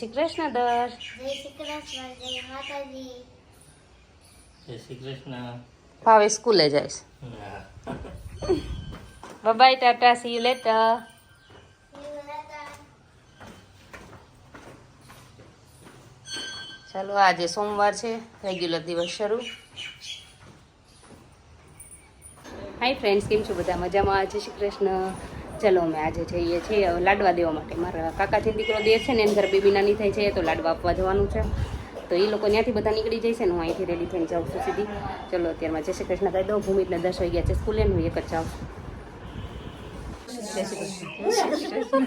શ્રી કૃષ્ણ દર. જય શ્રી કૃષ્ણ, જય માતાજી. જય શ્રી કૃષ્ણ. ભાવે સ્કૂલે જઈશ. By Tata, C you letter. ચાલો આજે સોમવાર છે, રેગ્યુલર દિવસ શરૂ. હાય ફ્રેન્ડ્સ, કેમ છો બધા? મજામાં? જય શ્રી કૃષ્ણ. ચલો અમે આજે જઈએ છીએ લાડવા દેવા માટે. મારા કાકાજી દીકરો દેર છે ને એમ ઘરે બેબી નાની થઈ છે તો લાડવા આપવા જવાનું છે. તો એ લોકો ત્યાંથી બધા નીકળી જાય છે ને હું અહીંથી રેડી થઈને જાઉં છું સીધી. ચલો અત્યારમાં જય શ્રી કૃષ્ણ કહી દઉં. ભૂમિતને 10 વાગ્યા છે સ્કૂલે, હું એક જ જાઉં. જય શ્રી કૃષ્ણ.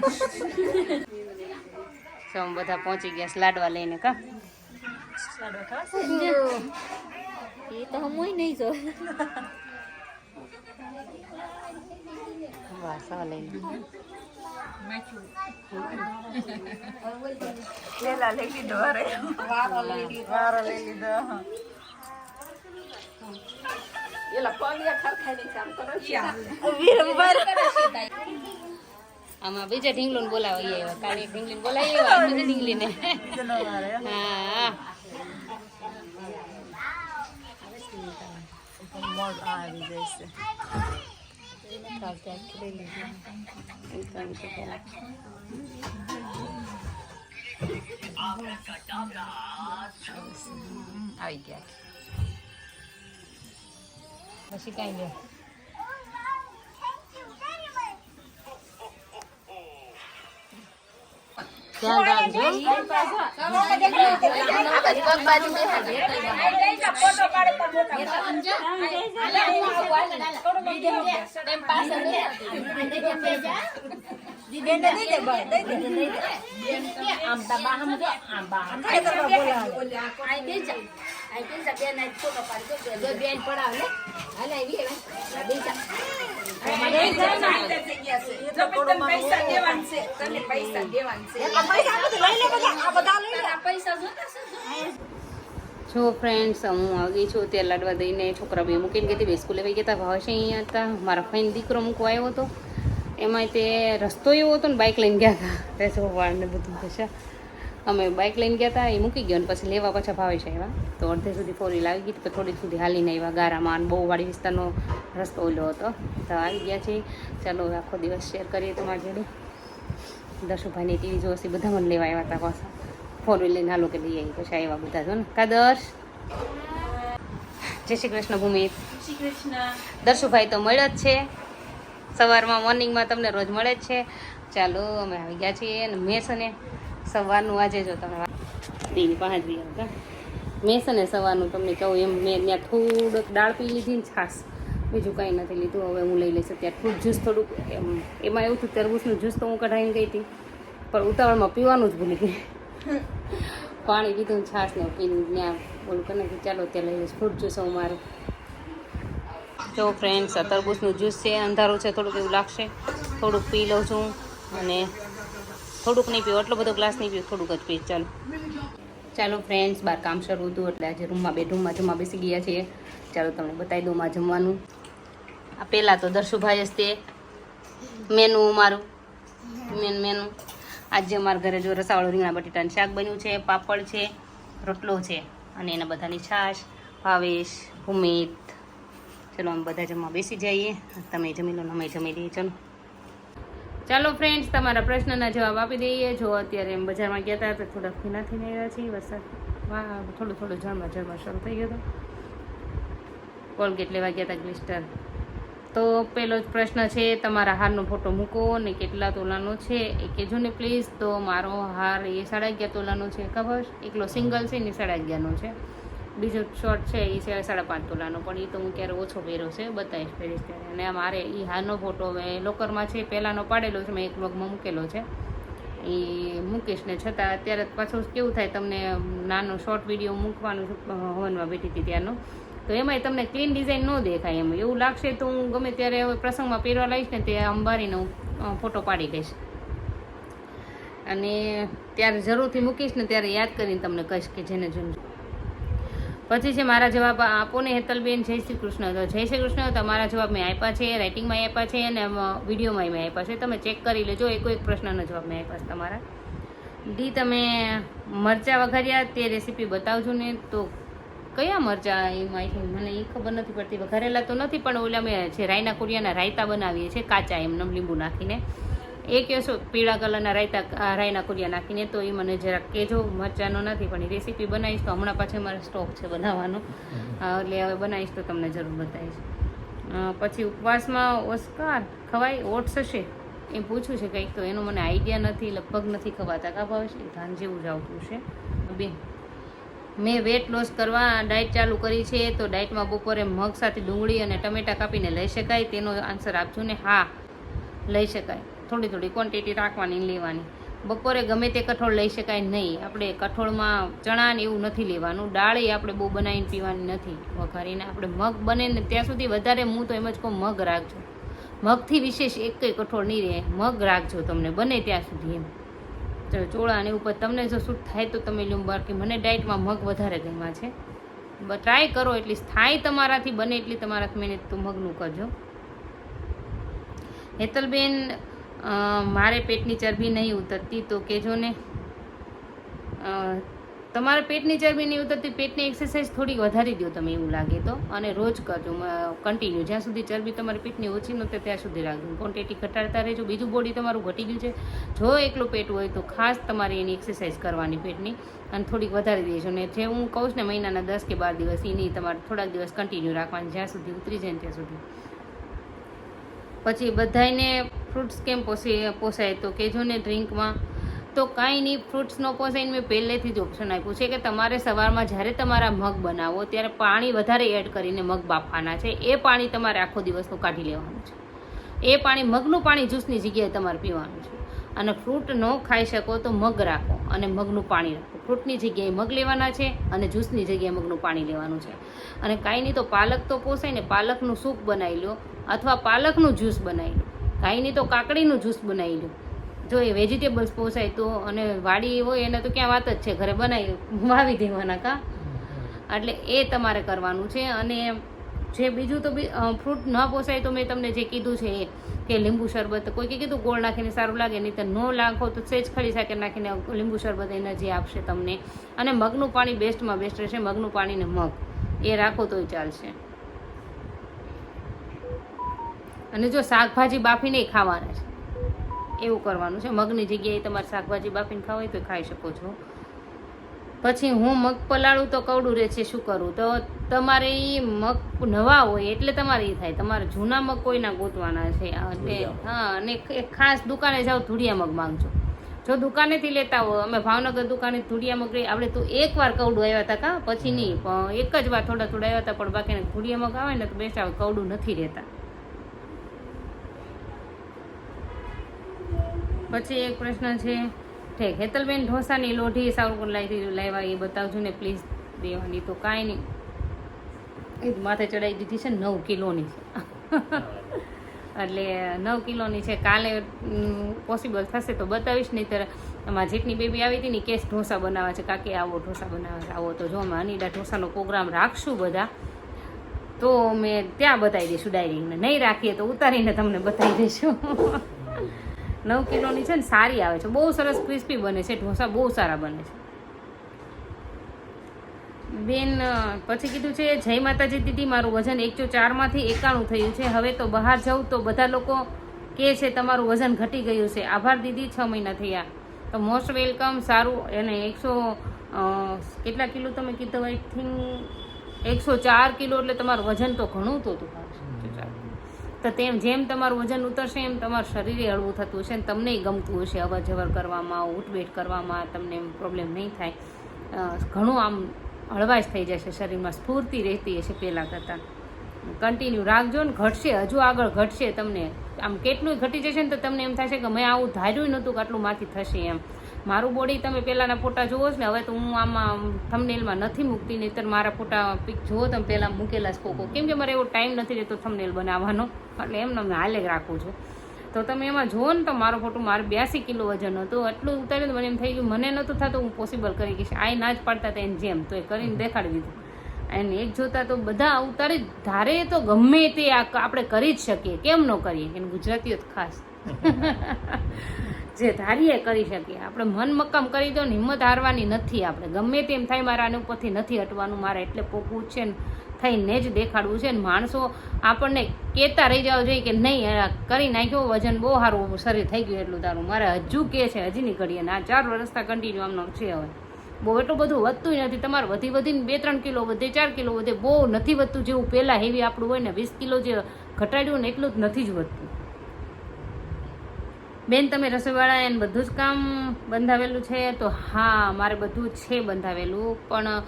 તો બધા પહોંચી ગયા લાડવા લઈને. કા એ તો હમ નહીં જો. વાસા લઈને આમાં બીજા ઢીંગલું બોલાવી આવ્યા. કાલે ઢીંગલી બોલાવી આવ્યા, બીજા ઢીંગલી ને. હા આવી જશે. આવી ગયા પછી કઈ ગયા. ધ્યાન રાખજો. જો ફ્રેન્ડ્સ, હું આવી છું ત્યાં લાડવા દઈને છોકરા બે મૂકીને ગઈ હતી. બે સ્કૂલે વહી ગયા હતા. ભાવ છે અહીંયા હતા. મારા ફઈને દીકરો મૂકવા આવ્યો હતો. એમાં તે રસ્તો એવો હતો ને બાઇક લઈને ગયા હતા. તે જોવાળ ને બધું થશે. અમે બાઇક લઈને ગયા હતા, એ મૂકી ગયો ને પછી લેવા પાછા ભાવે છે આવ્યા. તો અડધે સુધી ફોર વ્હીલ આવી ગઈ તો થોડીક સુધી હાલીને આવ્યા. ગારામાં બહુ વાડી વિસ્તારનો રસ્તો ઓલો હતો. તો આવી ગયા છે. ચાલો આખો દિવસ શેર કરીએ તમારી જોડે. દર્શુભાઈની ટીવી જોશે બધા મને લેવા આવ્યા હતા. પાછા ફોર વ્હીલ લઈને હાલો કે લઈ આવી. પછી આવ્યા બધા જો ને. કાદર્શ, જય શ્રી કૃષ્ણ. ભૂમિ, શ્રી કૃષ્ણ. દર્શુભાઈ તો મળ્યો જ છે સવારમાં, મોર્નિંગમાં તમને રોજ મળે જ છે. ચાલો અમે આવી ગયા છીએ. અને મેં છે ને સવારનું આજે જો તમે દીની 5 વાગ્યા મેં છે ને સવારનું તમને કહું એમ મેં ત્યાં થોડુંક દાળ પી લીધી ને છાશ, બીજું કંઈ નથી લીધું. હવે હું લઈ લઈશ ત્યાં ફ્રૂટ જ્યુસ થોડુંક. એમાં એવું થયું તરબૂચનું જ્યુસ તો હું કઢાઈને ગઈ હતી પણ ઉતાવળમાં પીવાનું જ ભૂલી ગઈ. પાણી પીધું ને છાશ ને પીને ત્યાં બોલું કે નથી. ચાલો ત્યાં લઈ લઈશ ફ્રૂટ જ્યુસ. હું મારું જો ફ્રેન્ડ્સ આ તરબૂચનું જ્યુસ છે. અંધારું છે થોડુંક એવું લાગશે. થોડુંક પી લઉં છું અને થોડુંક નહીં પીવું, એટલો બધો ગ્લાસ નહીં પીવું, થોડુંક જ પીશ. ચાલો ચાલો ફ્રેન્ડ્સ, બહાર કામ શરૂ હતું એટલે આજે રૂમમાં બેડરૂમમાં જમવા બેસી ગયા છીએ. ચાલો તમને બતાવી દઉં માં જમવાનું. આ પહેલાં તો દર્શુભાઈ જ તે મેનુ મારું મેનુ. આજે અમારા ઘરે જો રસાવાળું રીંગણા બટેટાનું શાક બન્યું છે, પાપડ છે, રોટલો છે અને એના બધાની છાશ. ભાવેશ, ભૂમિત. ચલો અમે બધા જમવા બેસી જઈએ. તમે જમી લો ને અમે જમી લઈએ. ચલો ચાલો ફ્રેન્ડ્સ, તમારા પ્રશ્નના જવાબ આપી દઈએ. જો અત્યારે એમ બજારમાં ગયા હતા તો થોડાક ભીના થઈને આવ્યા છીએ. વરસાદ થોડું થોડું ઝરમર શરૂ થઈ ગયો હતો. કોલગેટ લેવા ગયા હતા, ગ્લિસ્ટર. તો પહેલો જ પ્રશ્ન છે, તમારા હારનો ફોટો મૂકો ને કેટલા તોલાનો છે એ કહેજો ને પ્લીઝ. તો મારો હાર એ 11.5 તોલાનો છે. ખબર, એકલો સિંગલ છે ને 11.5 છે. બીજો શોર્ટ છે એ છે 5.5 તોલાનો, પણ એ તો હું ક્યારે ઓછો પહેર્યો છે, બતાવીશ પહેરીશ ત્યારે. અને મારે એ હારનો ફોટો મેં લોકરમાં છે પહેલાંનો પાડેલો છે, મેં એક બ્લોગમાં મૂકેલો છે. એ મૂકીશ ને છતાં અત્યારે પાછું કેવું થાય, તમને નાનો શોર્ટ વિડીયો મૂકવાનું હવનમાં બેઠી હતી ત્યારનો, તો એમાંય તમને ક્લીન ડિઝાઇન ન દેખાય. એમ એવું લાગશે તો હું ગમે ત્યારે હવે પ્રસંગમાં પહેરવા લઈશ ને તે અંબારીનો ફોટો પાડી દઈશ અને ત્યારે જરૂરથી મૂકીશ ને ત્યારે યાદ કરીને તમને કહીશ કે જેને જોયું. પછી છે મારા જવાબ આપો ને હેતલબેન. જય શ્રી કૃષ્ણ. તો જય શ્રી કૃષ્ણ. તમારા જવાબ મેં આપ્યા છે, રાઇટિંગમાં આપ્યા છે અને વિડીયોમાં મેં આપ્યા છે. તમે ચેક કરી લેજો. એક પ્રશ્નનો જવાબ મેં આપ્યા છે તમારા. ડી તમે મરચાં વઘાર્યા તે રેસીપી બતાવજો ને. તો કયા મરચાં એમાં મને એ ખબર નથી પડતી. વઘારેલા તો નથી, પણ ઓલા મેં જે રાયના કુરિયાના રાયતા બનાવીએ છીએ કાચા એમને લીંબુ નાખીને, એ કહેશો પીળા કલરના રાયના કુરિયા નાખીને, તો એ મને જરાક કહેજો. મરચાંનો નથી, પણ એ રેસીપી બનાવીશ તો હમણાં પાછળ મારે સ્ટોક છે બનાવવાનો, એટલે હવે બનાવીશ તો તમને જરૂર બતાવીશ. પછી ઉપવાસમાં ઓસ્કાર ખવાય ઓટ્સ હશે એ પૂછ્યું છે કંઈક, તો એનો મને આઈડિયા નથી, લગભગ નથી ખવાતા. કા ભાવે છે ધાન જેવું જ આવતું છે. બેન મેં વેટ લોસ કરવા ડાયટ ચાલુ કરી છે, તો ડાયટમાં બપોરે મગ સાથે ડુંગળી અને ટમેટા કાપીને લઈ શકાય? તેનો આન્સર આપજો ને. હા, લઈ શકાય. થોડી થોડી ક્વોન્ટિટી રાખવાની લેવાની. બપોરે ગમે તે કઠોળ લઈ શકાય નહીં. આપણે કઠોળમાં ચણા ને એવું નથી લેવાનું. દાળ એ આપણે બહુ બનાવીને પીવાની નથી વઘારીને. આપણે મગ બને ને ત્યાં સુધી વધારે, હું તો એમ જ કહું મગ રાખજો. મગથી વિશેષ એક કંઈ કઠોળ નહીં રહે, મગ રાખજો તમને બને ત્યાં સુધી એમ. ચોળા અને ઉપર તમને જો શૂટ થાય તો તમે લ્યો, બાકી મને ડાયટમાં મગ વધારે ગમ્યા છે. ટ્રાય કરો, એટલી થાય તમારાથી બને એટલી તમારાથી મહેનત તો મગનું કરજો. હેતલબેન મારે પેટની ચરબી નહીં ઉતરતી, તો કહેજો ને. તમારે પેટની ચરબી નહીં ઉતરતી, પેટની એક્સરસાઇઝ થોડીક વધારી દો તમે એવું લાગે તો, અને રોજ કરજો કન્ટિન્યુ. જ્યાં સુધી ચરબી તમારી પેટની ઓછી નહોતી ત્યાં સુધી રાખજો. ક્વોન્ટિટી ઘટાડતા રહેજો. બીજું બોડી તમારું ઘટી ગયું છે, જો એકલું પેટ હોય તો ખાસ તમારે એની એક્સરસાઇઝ કરવાની પેટની, અને થોડીક વધારી દેજો. ને જે હું કહું છું ને મહિનાના 10 કે 12 દિવસ, એની તમારે થોડાક દિવસ કન્ટિન્યુ રાખવાની, જ્યાં સુધી ઉતરી જાય ત્યાં સુધી. પછી બધાને ફ્રૂટ્સ કેમ પોસાય તો કહેજો ને. ડ્રિંકમાં તો કાંઈ નહીં, ફ્રૂટ્સ ન પોસાઈને મેં પહેલેથી જ ઓપ્શન આપ્યું છે કે તમારે સવારમાં જ્યારે તમારા મગ બનાવો ત્યારે પાણી વધારે એડ કરીને મગ બાફવાના છે. એ પાણી તમારે આખો દિવસનું કાઢી લેવાનું છે. એ પાણી મગનું પાણી જ્યુસની જગ્યાએ તમારે પીવાનું છે. અને ફ્રૂટ ન ખાઈ શકો તો મગ રાખો અને મગનું પાણી રાખો. ફ્રૂટની જગ્યાએ મગ લેવાના છે અને જ્યુસની જગ્યાએ મગનું પાણી લેવાનું છે. અને કાંઈ નહીં તો પાલક તો પોસાય ને, પાલકનું સૂપ બનાવી લો અથવા પાલકનું જ્યુસ બનાવી લો. કાંઈ નહીં તો કાકડીનું જ્યુસ બનાવી લો. જો એ વેજીટેબલ્સ પોસાય તો. અને વાડી હોય એને તો ક્યાં વાત જ છે, ઘરે બનાવી વાવી દેવાના કા. એટલે એ તમારે કરવાનું છે. અને જે બીજું તો ફ્રૂટ ન પોસાય તો મેં તમને જે કીધું છે એ, કે લીંબુ શરબત, કોઈ કીધું ગોળ નાખીને સારું લાગે, નહીં તો ન લાખો તો સેજ ખડી સાકર નાખીને લીંબુ શરબત એનર્જી આપશે તમને. અને મગનું પાણી બેસ્ટમાં બેસ્ટ રહેશે. મગનું પાણી ને મગ એ રાખો તોય ચાલશે. અને જો શાકભાજી બાફીને ખાવાના છે એવું કરવાનું છે. મગની જગ્યાએ તમારે શાકભાજી બાફીને ખાવા હોય તો ખાઈ શકો છો. પછી હું મગ પલાળું તો કવડું રહે છે, શું કરું? તો તમારે એ મગ નવા હોય એટલે તમારે એ થાય. તમારે જૂના મગ કોઈના ગોતવાના છે. હા, અને ખાસ દુકાને જાઓ ધૂળિયા મગ માંગજો. જો દુકાનેથી લેતા હોય, અમે ભાવનગર દુકાને ધૂળિયા મગ રહી, આપણે તો એકવાર કવડું આવ્યા હતા કા, પછી નહીં, પણ એક જ વાર થોડા થોડા આવ્યા હતા, પણ બાકીને ધૂળિયા મગ આવે ને તો બેસ્ટ આવે, કવડું નથી રહેતા. પછી એક પ્રશ્ન છે, ઠીક હેતલબેન ઢોસાની લોઢી સાવરકુંડ લાવ્યા એ બતાવજો ને પ્લીઝ. દેવાની તો કાંઈ નહીં, એ માથે ચડાવી દીધી છે, 9 કિલોની છે. એટલે 9 કિલોની છે. કાલે પોસિબલ થશે તો બતાવીશ, નહીં ત્યારે અમારા જેટની બેબી આવી હતી ને કેસ ઢોસા બનાવવા છે, કાકી આવો ઢોસા બનાવવા છે, આવો. તો જો અમે અનિડા ઢોસાનો પ્રોગ્રામ રાખશું બધા, તો મેં ત્યાં બતાવી દઈશું ડાયરીને. નહીં રાખીએ તો ઉતારીને તમને બતાવી દઈશું. 9 કિલોની છે ને, સારી આવે છે, બહુ સરસ ક્રિસ્પી બને છે ઢોસા, બહુ સારા બને છે બેન. પછી કીધું છે, જય માતાજી દીદી, મારું વજન 104માંથી 91 થયું છે. હવે તો બહાર જાઉં તો બધા લોકો કહે છે તમારું વજન ઘટી ગયું છે. આભાર દીદી, 6 મહિના થયા. તો મોસ્ટ વેલકમ. સારું. અને 100 કેટલા કિલો તમે કીધું? આઈ થિંક 104 કિલો, એટલે તમારું વજન તો ઘણું તો હતું. તો તેમ જેમ તમારું વજન ઉતરશે એમ તમારું શરીરે હળવું થતું હશે ને તમને ગમતું હશે. અવર જવર કરવામાં, ઉઠબેઠ કરવામાં તમને પ્રોબ્લેમ નહીં થાય. ઘણું આમ હળવાશ થઈ જશે શરીરમાં, સ્ફૂર્તિ રહેતી હશે પહેલાં કરતાં. કન્ટિન્યુ રાખજો ને, ઘટશે, હજુ આગળ ઘટશે. તમને આમ કેટલું ઘટી જશે ને તો તમને એમ થશે કે મેં આવું ધાર્યું નહોતું કે આટલું માથી થશે એમ. મારું બોડી તમે પહેલાંના ફોટા જુઓ છો ને, હવે તો હું આમાં થંબનેલમાં નથી મૂકતી, નહીંતર મારા ફોટા પિક જુઓ તમે પહેલાં મૂકેલા જ કોકો, કેમ કે મારે એવો ટાઈમ નથી રહેતો થંબનેલ બનાવવાનો, એટલે એમને મેં હાલે જ રાખું છું. તો તમે એમાં જુઓ ને તો મારો ફોટો, મારે 82 કિલો વજન હતું, એટલું ઉતાર્યું તો મને એમ થઈ ગયું મને નહોતું થતું, હું પોસિબલ કરી ગઈશ. આ ના જ પાડતા હતા એને જેમ, તો એ કરીને દેખાડી દીધું. અને એક જોતા તો બધા ઉતારી ધારે તો ગમે તે આપણે કરી જ શકીએ, કેમ ન કરીએ? એને ગુજરાતીઓ ખાસ જે ધારીએ કરી શકીએ. આપણે મન મક્કમ કરી દો ને, હિંમત હારવાની નથી. આપણે ગમે તેમ થાય મારે આની ઉપરથી નથી હટવાનું, મારે એટલે પોગવું છે ને થઈને જ દેખાડવું છે ને. માણસો આપણને કહેતા રહી જવા જોઈએ કે નહીં કરી નાખ્યો, વજન બહુ સારું શરીર થઈ ગયું એટલું તારું, મારે હજુ કે છે હજી નહીં કરીએ. આ 4 વર્ષથી કન્ટિન્યુ આમનો છે. હવે બહુ એટલું બધું વધતું નથી. તમારે વધીને 2-3 કિલો વધે, 4 કિલો વધે, બહુ નથી વધતું. જેવું પહેલાં હેવી આપણું હોય ને 20 કિલો જે ઘટાડ્યું ને એટલું જ નથી જ વધતું. બેન તમે રસોઈવાળા એને બધું જ કામ બંધાવેલું છે? તો હા, મારે બધું જ છે બંધાવેલું, પણ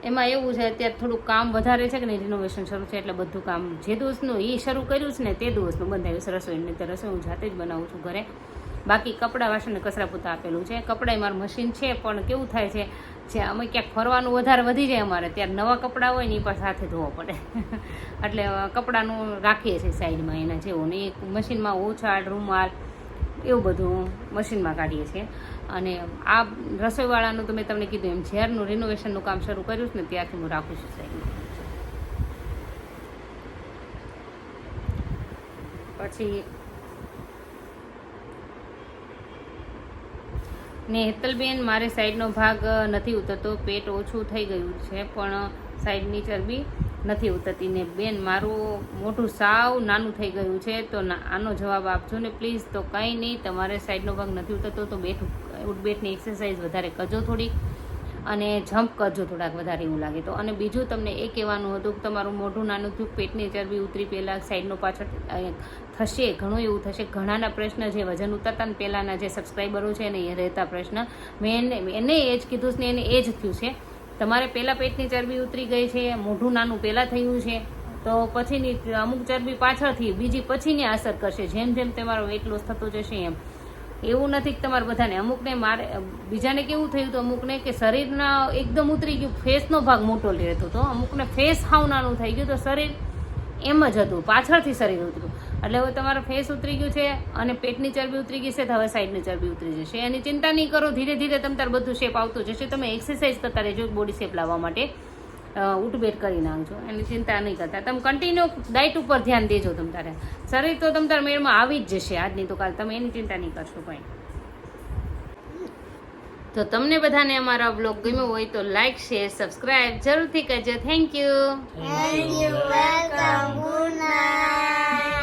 એમાં એવું છે અત્યારે થોડુંક કામ વધારે છે કે નહીં, રિનોવેશન શરૂ છે એટલે બધું કામ જે દિવસનું એ શરૂ કર્યું છે ને તે દિવસનું બંધાવ્યું છે રસોઈની. તો રસોઈ હું જાતે જ બનાવું છું ઘરે. બાકી કપડાં વાસણને કચરા પોતા આપેલું છે. કપડાં મારું મશીન છે, પણ કેવું થાય છે જે અમે ક્યાંક ફરવાનું વધારે વધી જાય અમારે, ત્યારે નવા કપડાં હોય ને એ પણ સાથે ધોવા પડે એટલે કપડાનું રાખીએ છીએ સાઈડમાં એના જેવું ને. એક મશીનમાં ઓછાડ, રૂમાલ એવું બધું મશીનમાં કાઢીએ છીએ. અને આ રસોઈવાળાનું તો મેં તમને કીધું એમ જ્યારનું રિનોવેશનનું કામ શરૂ કર્યું છે ને ત્યારથી હું રાખું છું સાઈડમાં. પછી ને હેતલબેન, મારે સાઈડનો ભાગ નથી ઉતરતો, પેટ ઓછું થઈ ગયું છે પણ સાઈડની ચરબી નથી ઉતરતી. ને બેન મારું મોઢું સાવ નાનું થઈ ગયું છે, તો આનો જવાબ આપજો ને પ્લીઝ. તો કંઈ નહીં, તમારે સાઈડનો ભાગ નથી ઉતરતો તો ઉઠબેઠની એક્સરસાઇઝ વધારે કરજો થોડીક, અને જમ્પ કરજો થોડાક વધારે એવું લાગે તો. અને બીજું તમને એ કહેવાનું હતું કે તમારું મોઢું નાનું થયું, પેટની ચરબી ઉતરી, પહેલાં સાઈડનો પાછળ થશે, ઘણું એવું થશે. ઘણાના પ્રશ્ન જે વજન ઉતરતા ને પહેલાંના જે સબસ્ક્રાઈબરો છે ને એ રહેતા પ્રશ્ન, મેં એને એ જ કીધું છે ને એને એ જ થયું છે. તમારે પહેલાં પેટની ચરબી ઉતરી ગઈ છે, મોઢું નાનું પહેલાં થયું છે, તો પછીની અમુક ચરબી પાછળથી બીજી પછીની અસર કરશે જેમ જેમ તમારો વેટ લોસ થતો જશે એમ. એવું નથી કે તમારે બધાને, અમુકને મારે બીજાને કેવું થયું હતું અમુકને કે શરીરના એકદમ ઉતરી ગયું, ફેસનો ભાગ મોટો રહેતો હતો, અમુકને ફેસ હાવ નાનું થઈ ગયું, તો શરીર એમ જ હતું, પાછળથી શરીર ઉતર્યું. એટલે હવે તમારો ફેસ ઉતરી ગયું છે અને પેટની ચરબી ઉતરી ગઈ છે, તો હવે સાઈડની ચરબી ઉતરી જશે. એની ચિંતા નહીં કરો, ધીરે ધીરે તમારે બધું શેપ આવતું જશે. તમે એક્સરસાઇઝ કરતા રહેજો બોડી શેપ લાવવા માટે, ઉઠબેઠ કરી નાખજો, એની ચિંતા નહીં કરતા. તમે કન્ટિન્યુ ડાયટ ઉપર ધ્યાન દેજો. તમારે શરીર તો તમારા મેળમાં આવી જ જશે આજની તો કાલ, તમે એની ચિંતા નહીં કરશો કંઈ. તો તમને બધાને અમારા બ્લોગ ગમ્યો હોય તો લાઈક, શેર, સબસ્ક્રાઇબ જરૂરથી કરજો. Thank you. Thank you. Welcome. Good night.